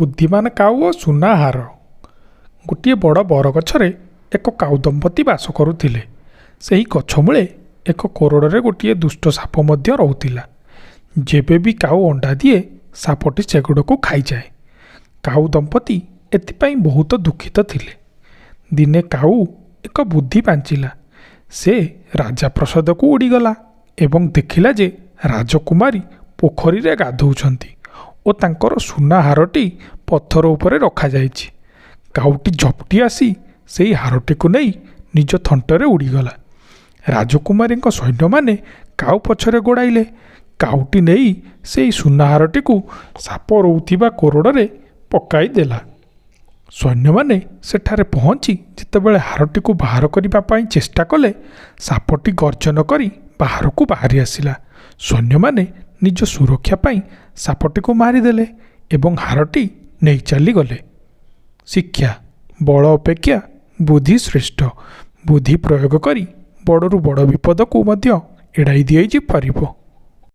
ବୁଦ୍ଧିମାନ କାଉ ଓ ସୁନା ହାର। ଗୋଟିଏ ବଡ଼ ବରଗଛରେ ଏକ କାଉ ଦମ୍ପତି ବାସ କରୁଥିଲେ। ସେହି ଗଛ ମୂଳେ ଏକ କୋରଡ଼ରେ ଗୋଟିଏ ଦୁଷ୍ଟ ସାପ ମଧ୍ୟ ରହୁଥିଲା। ଯେବେ ବି କାଉ ଅଣ୍ଡା ଦିଏ ସାପଟି ସେଗୁଡ଼ିକୁ ଖାଇଯାଏ। କାଉ ଦମ୍ପତି ଏଥିପାଇଁ ବହୁତ ଦୁଃଖିତ ଥିଲେ। ଦିନେ କାଉ ଏକ ବୁଦ୍ଧି ପାଞ୍ଚିଲା। ସେ ରାଜପ୍ରସାଦକୁ ଉଡ଼ିଗଲା ଏବଂ ଦେଖିଲା ଯେ ରାଜକୁମାରୀ ପୋଖରୀରେ ଗାଧୋଉଛନ୍ତି ଓ ତାଙ୍କର ସୁନା ହାରଟି ପଥର ଉପରେ ରଖାଯାଇଛି। କାଉଟି ଝପଟି ଆସି ସେହି ହାରଟିକୁ ନେଇ ନିଜ ଥଣ୍ଟରେ ଉଡ଼ିଗଲା। ରାଜକୁମାରୀଙ୍କ ସୈନ୍ୟମାନେ କାଉ ପଛରେ ଗୋଡ଼ାଇଲେ। କାଉଟି ନେଇ ସେହି ସୁନା ହାରଟିକୁ ସାପ ରହୁଥିବା କୋରଡ଼ରେ ପକାଇ ଦେଲା। ସୈନ୍ୟମାନେ ସେଠାରେ ପହଞ୍ଚି ଯେତେବେଳେ ହାରଟିକୁ ବାହାର କରିବା ପାଇଁ ଚେଷ୍ଟା କଲେ, ସାପଟି ଗର୍ଜନ କରି ବାହାରକୁ ବାହାରି ଆସିଲା। ସୈନ୍ୟମାନେ ନିଜ ସୁରକ୍ଷା ପାଇଁ ସାପଟିକୁ ମାରିଦେଲେ ଏବଂ ହାରଟି ନେଇ ଚାଲିଗଲେ। ଶିକ୍ଷା: ବଳ ଅପେକ୍ଷା ବୁଦ୍ଧି ଶ୍ରେଷ୍ଠ। ବୁଦ୍ଧି ପ୍ରୟୋଗ କରି ବଡ଼ରୁ ବଡ଼ ବିପଦକୁ ମଧ୍ୟ ଏଡ଼ାଇ ଦିଆଯାଇପାରିବ।